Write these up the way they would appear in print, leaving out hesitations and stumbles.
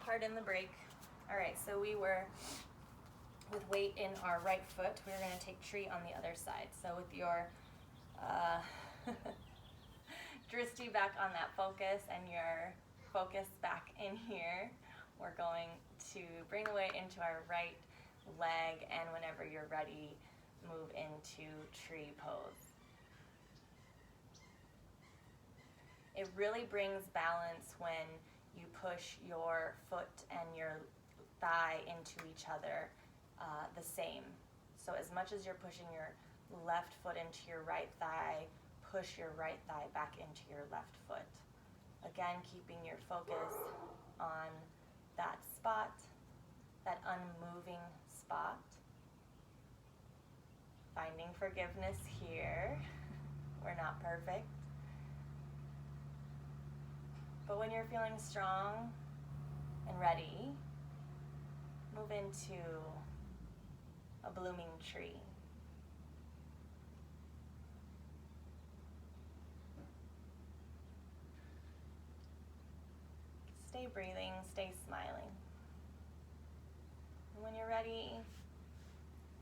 part in the break. All right, so we were with weight in our right foot. We're going to take tree on the other side. So with your drishti back on that focus and your focus back in here, we're going to bring the weight into our right leg, and whenever you're ready, move into tree pose. It really brings balance when you push your foot and your thigh into each other the same. So as much as you're pushing your left foot into your right thigh, push your right thigh back into your left foot. Again, keeping your focus on that spot, that unmoving spot. Finding forgiveness here. We're not perfect. But when you're feeling strong and ready, move into a blooming tree. Stay breathing, stay smiling. And when you're ready,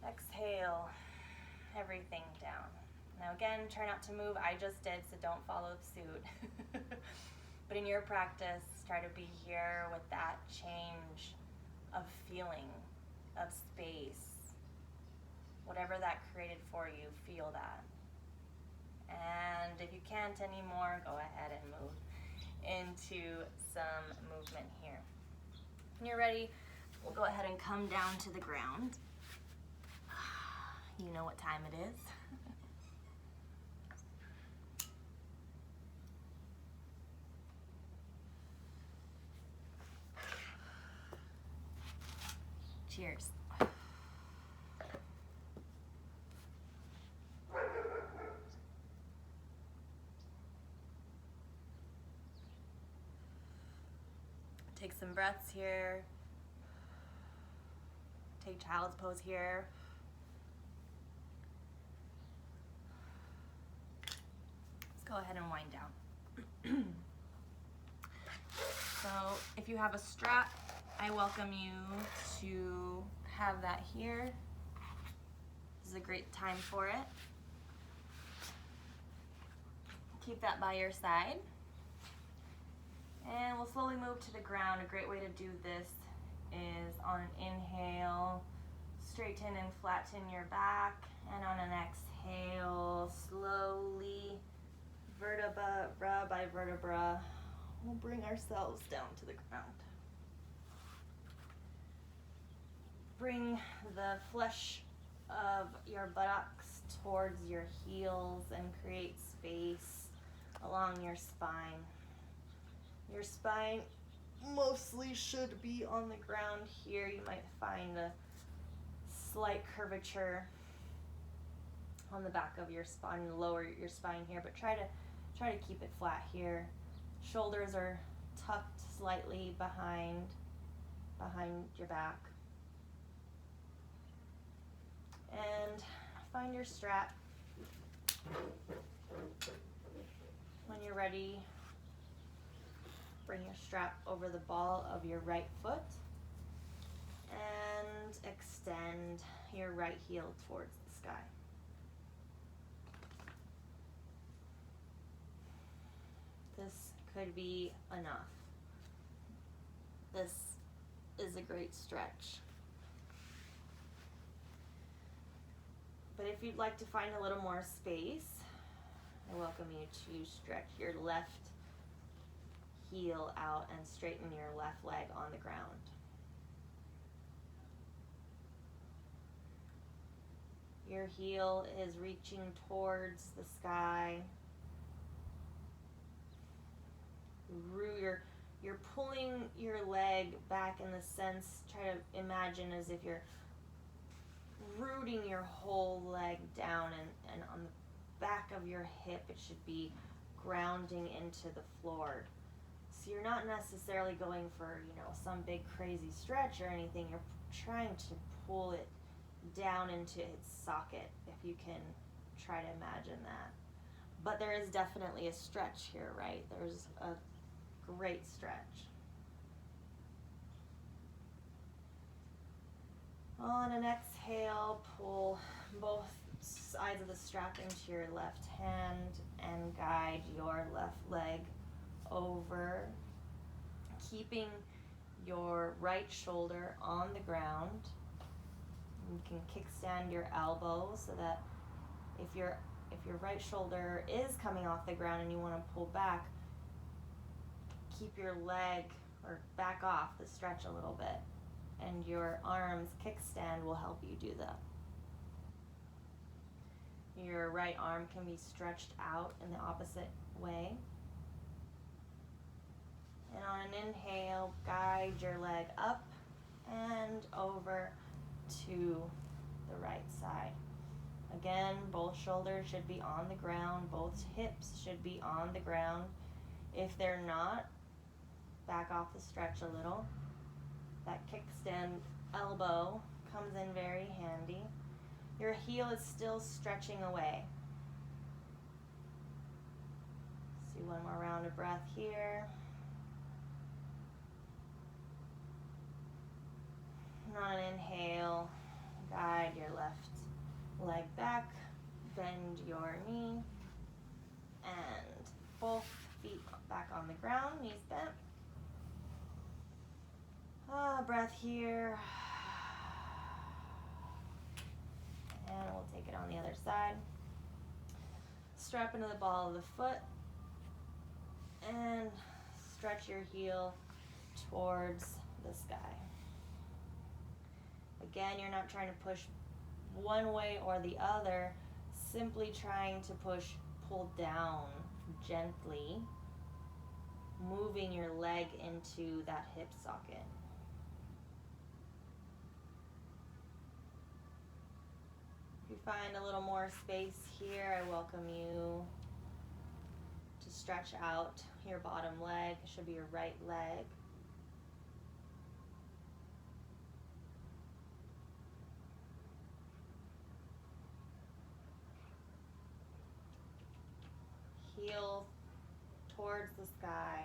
exhale everything down. Now again, try not to move. I just did, so don't follow suit. But in your practice, try to be here with that change of feeling, of space. Whatever that created for you, feel that. And if you can't anymore, go ahead and move into some movement here. When you're ready, we'll go ahead and come down to the ground. You know what time it is. Cheers. Take some breaths here. Take child's pose here. Let's go ahead and wind down. So if you have a strap, I welcome you to have that here. This is a great time for it. Keep that by your side. And we'll slowly move to the ground. A great way to do this is on an inhale, straighten and flatten your back. And on an exhale, slowly, vertebra by vertebra, we'll bring ourselves down to the ground. Bring the flesh of your buttocks towards your heels and create space along your spine. Your spine mostly should be on the ground here. You might find a slight curvature on the back of your spine, lower your spine here, but try to keep it flat here. Shoulders are tucked slightly behind your back. And find your strap. When you're ready, bring your strap over the ball of your right foot and extend your right heel towards the sky. This could be enough. This is a great stretch. But if you'd like to find a little more space, I welcome you to stretch your left heel out and straighten your left leg on the ground. Your heel is reaching towards the sky. You're pulling your leg back in the sense, try to imagine as if you're rooting your whole leg down, and on the back of your hip it should be grounding into the floor. So you're not necessarily going for, some big crazy stretch or anything. You're trying to pull it down into its socket, if you can try to imagine that. But there is definitely a stretch here, right? There's a great stretch. On an exhale, pull both sides of the strap into your left hand and guide your left leg over, keeping your right shoulder on the ground. You can kickstand your elbow so that if your right shoulder is coming off the ground and you want to pull back, keep your leg or back off the stretch a little bit, and your arms kickstand will help you do that. Your right arm can be stretched out in the opposite way. And on an inhale, guide your leg up and over to the right side. Again, both shoulders should be on the ground, both hips should be on the ground. If they're not, back off the stretch a little. That kickstand elbow comes in very handy. Your heel is still stretching away. Let's do one more round of breath here. And on an inhale, guide your left leg back, bend your knee, and both feet back on the ground, knees bent. Breath here. And we'll take it on the other side. Strap into the ball of the foot and stretch your heel towards the sky. Again, you're not trying to push one way or the other, simply trying to pull down gently, moving your leg into that hip socket. If you find a little more space here, I welcome you to stretch out your bottom leg. It should be your right leg. Heel towards the sky.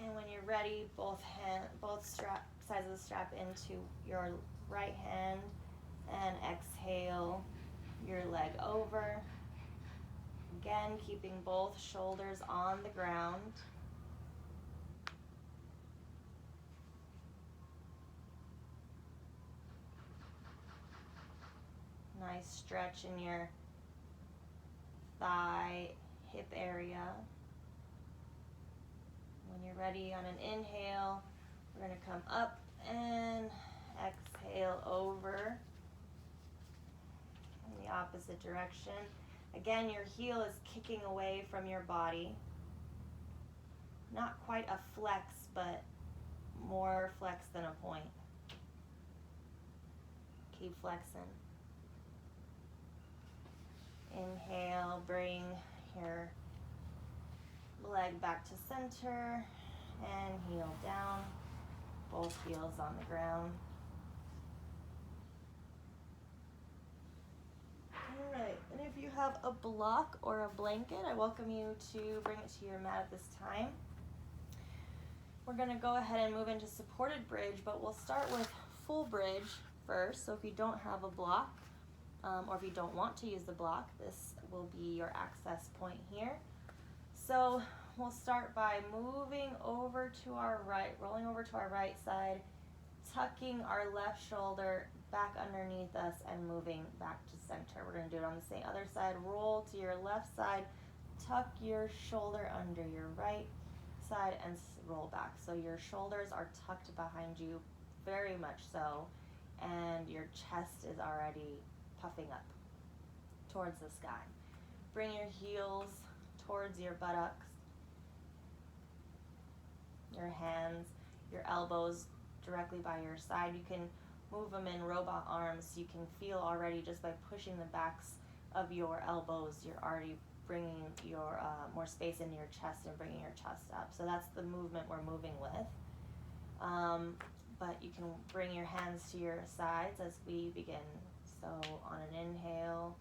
And when you're ready, both sides of the strap into your right hand, and exhale your leg over. Again, keeping both shoulders on the ground. Nice stretch in your thigh, hip area. When you're ready, on an inhale, we're going to come up and exhale over in the opposite direction. Again, your heel is kicking away from your body. Not quite a flex, but more flex than a point. Keep flexing. Inhale, bring your leg back to center and heel down. Both heels on the ground. Alright, and if you have a block or a blanket, I welcome you to bring it to your mat at this time. We're going to go ahead and move into supported bridge, but we'll start with full bridge first. So if you don't have a block, or if you don't want to use the block, this will be your access point here. So we'll start by moving over to our right, rolling over to our right side, tucking our left shoulder back underneath us and moving back to center. We're going to do it on the same other side. Roll to your left side, tuck your shoulder under your right side and roll back. So your shoulders are tucked behind you, very much so, and your chest is already puffing up towards the sky. Bring your heels towards your buttocks, your hands, your elbows directly by your side. You can move them in robot arms. You can feel already just by pushing the backs of your elbows, you're already bringing your more space into your chest and bringing your chest up. So that's the movement we're moving with. But you can bring your hands to your sides as we begin. So on an inhale,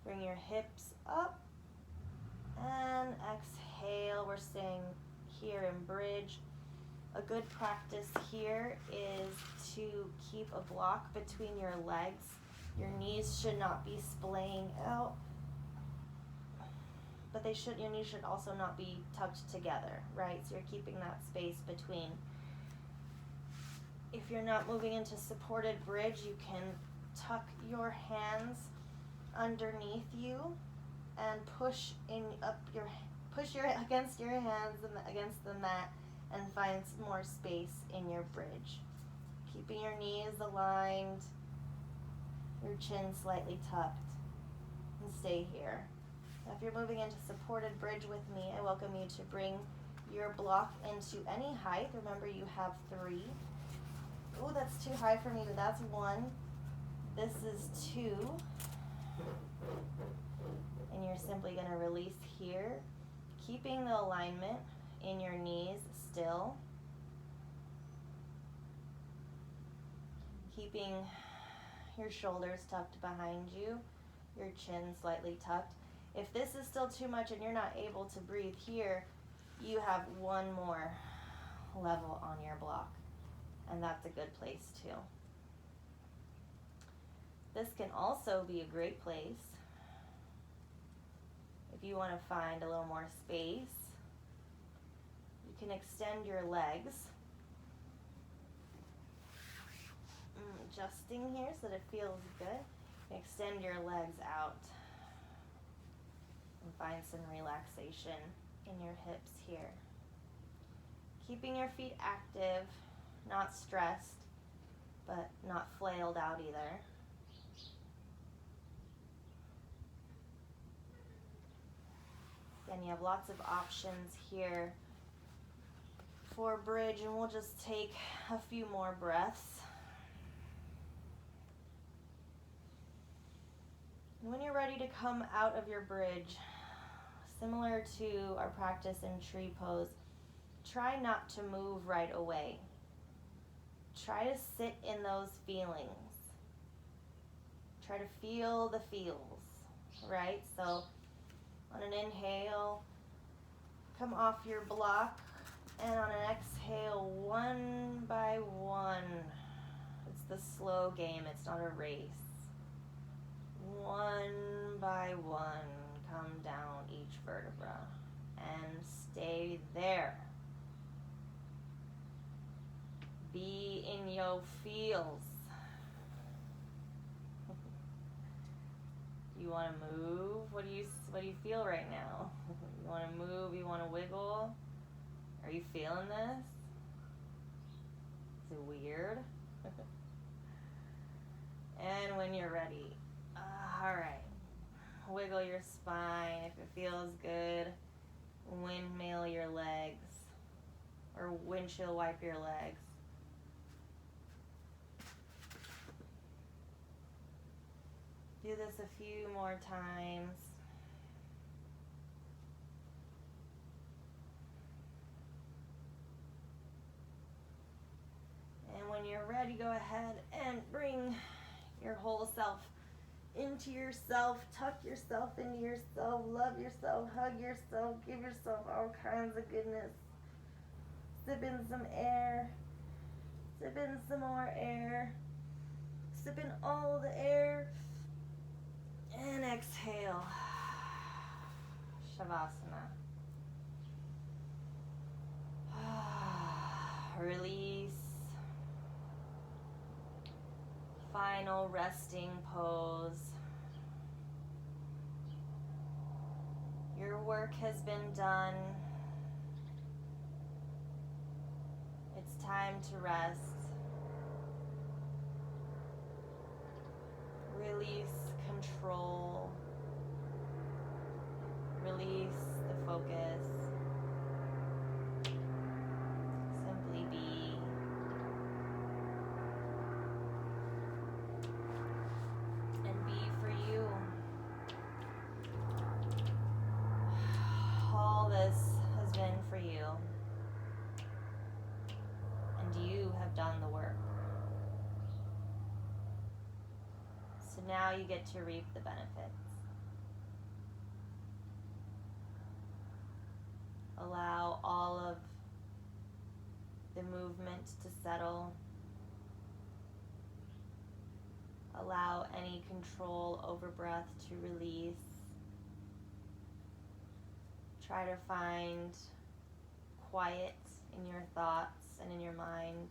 bring your hips up, and exhale. We're staying here in bridge. A good practice here is to keep a block between your legs. Your knees should not be splaying out, but your knees should also not be tucked together, right? So you're keeping that space between. If you're not moving into supported bridge, you can tuck your hands underneath you and push against your hands and against the mat and find more space in your bridge. Keeping your knees aligned, your chin slightly tucked, and stay here. Now, if you're moving into supported bridge with me, I welcome you to bring your block into any height. Remember, you have 3. Oh, that's too high for me, but that's 1. This is 2. And you're simply going to release here, keeping the alignment in your knees still. Keeping your shoulders tucked behind you, your chin slightly tucked. If this is still too much and you're not able to breathe here, you have 1 more level on your block, and that's a good place too. This can also be a great place if you want to find a little more space. You can extend your legs, adjusting here so that it feels good. Extend your legs out and find some relaxation in your hips here. Keeping your feet active, not stressed, but not flailed out either. Again, you have lots of options here for bridge, and we'll just take a few more breaths. When you're ready to come out of your bridge, similar to our practice in tree pose, try not to move right away. Try to sit in those feelings. Try to feel the feels, right? So on an inhale, come off your block, and on an exhale, 1 by 1. It's the slow game, it's not a race. 1 by 1, come down each vertebra and stay there. Be in your feels. You want to move? What do you feel right now? You want to move? You want to wiggle? Are you feeling this? Is it weird? And when you're ready, all right, wiggle your spine. If it feels good, windmill your legs or windshield wipe your legs. Do this a few more times. And when you're ready, go ahead and bring your whole self into yourself. Tuck yourself into yourself. Love yourself. Hug yourself. Give yourself all kinds of goodness. Sip in some air. Sip in some more air. Sip in all the air. And exhale. Shavasana. Release. Final resting pose. Your work has been done. It's time to rest. Release control. Release the focus. Simply be. And be for you. All this has been for you. And you have done the work. So now you get to reap the benefits. Allow all of the movement to settle. Allow any control over breath to release. Try to find quiet in your thoughts and in your mind.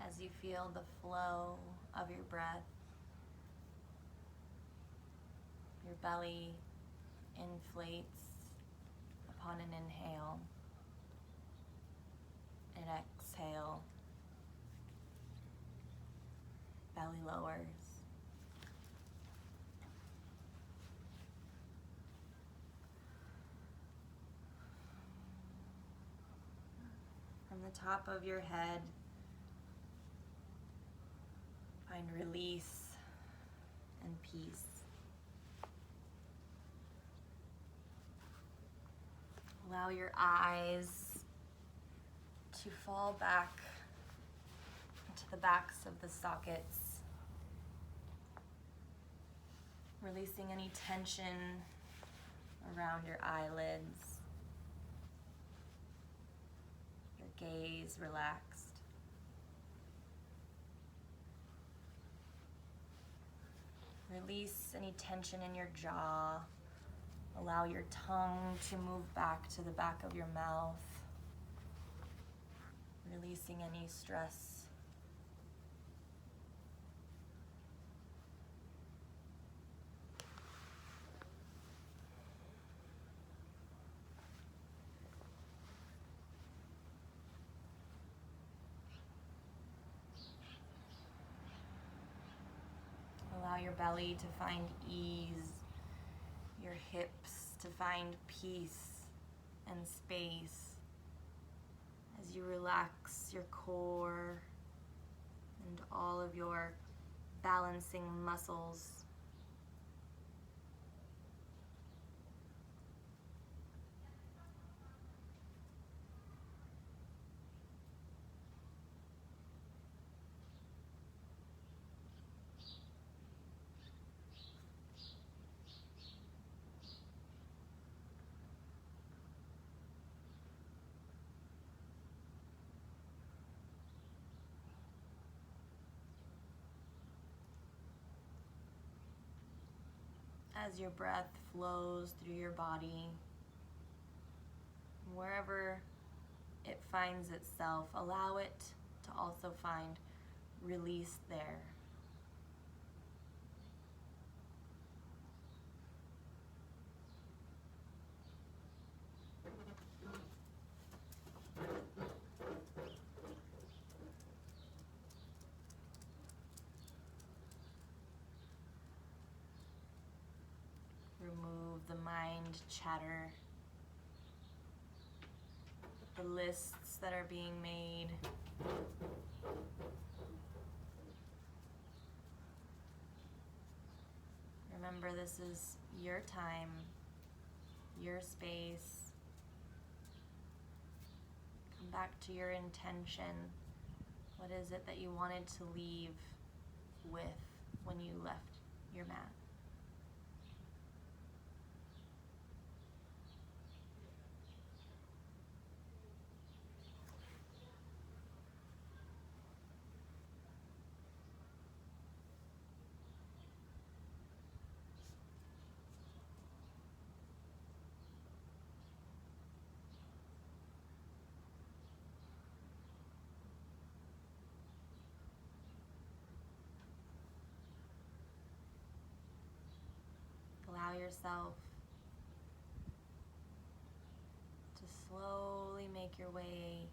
As you feel the flow of your breath, your belly inflates upon an inhale, and exhale, belly lowers. From the top of your head, find release and peace. Allow your eyes to fall back into the backs of the sockets, releasing any tension around your eyelids, your gaze relaxed. Release any tension in your jaw. Allow your tongue to move back to the back of your mouth, releasing any stress. Allow your belly to find ease, your hips to find peace and space as you relax your core and all of your balancing muscles. As your breath flows through your body, wherever it finds itself, allow it to also find release there. Remove the mind chatter the lists that are being made. Remember, this is your time, your space. Come back to your intention. What is it that you wanted to leave with when you left your mat? Allow yourself to slowly make your way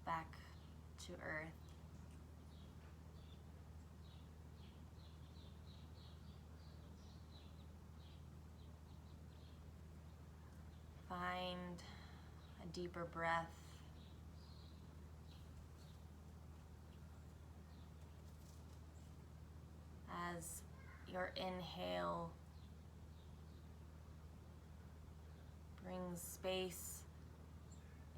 back to earth. Find a deeper breath. As your inhale brings space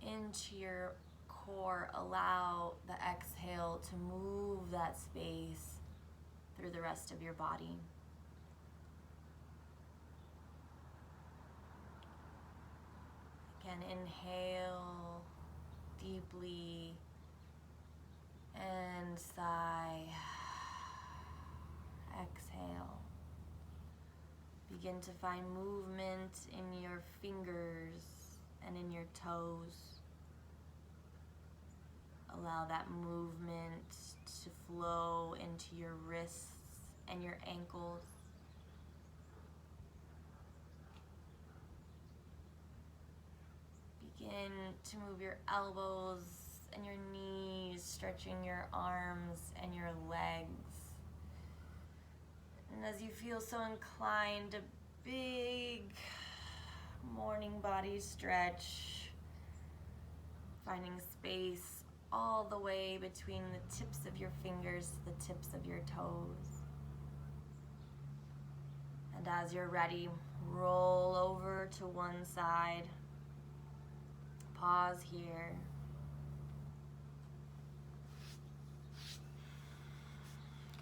into your core, allow the exhale to move that space through the rest of your body. Again, inhale deeply and sigh. Exhale. Begin to find movement in your fingers and in your toes. Allow that movement to flow into your wrists and your ankles. Begin to move your elbows and your knees, stretching your arms and your legs. And as you feel so inclined, a big morning body stretch, finding space all the way between the tips of your fingers to the tips of your toes. And as you're ready, roll over to one side. Pause here.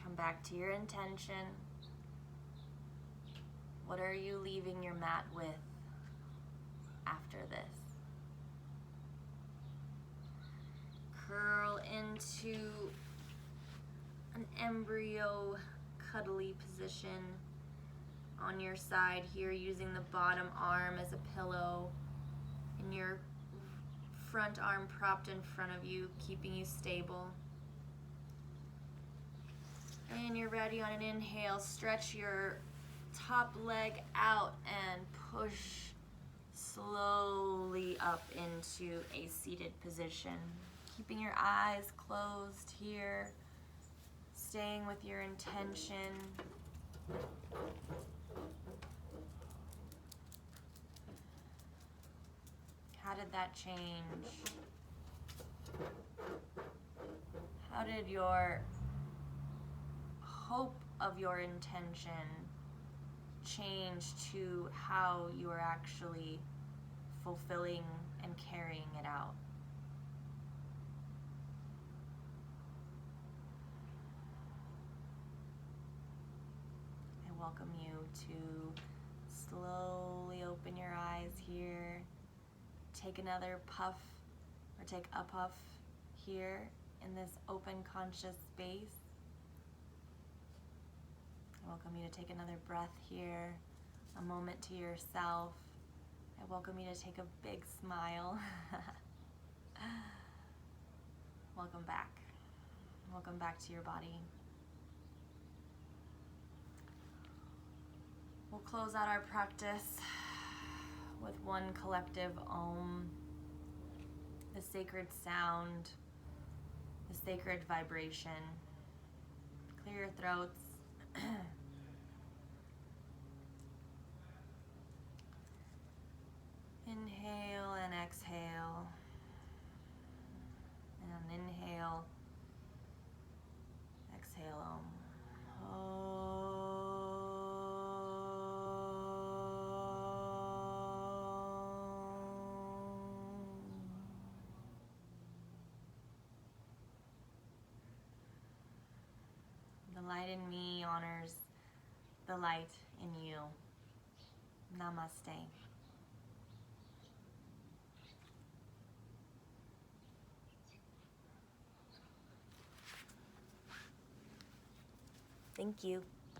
Come back to your intention. What are you leaving your mat with after this? Curl into an embryo cuddly position on your side here, using the bottom arm as a pillow and your front arm propped in front of you, keeping you stable. And you're ready on an inhale, stretch your top leg out and push slowly up into a seated position. Keeping your eyes closed here, staying with your intention. How did that change? How did your hope of your intention change to how you are actually fulfilling and carrying it out? I welcome you to slowly open your eyes here. Take another puff, or take a puff here in this open conscious space. I welcome you to take another breath here, a moment to yourself. I welcome you to take a big smile. Welcome back. Welcome back to your body. We'll close out our practice with one collective Om, the sacred sound, the sacred vibration. Clear your throats. Inhale and exhale. the light in you. Namaste. Thank you.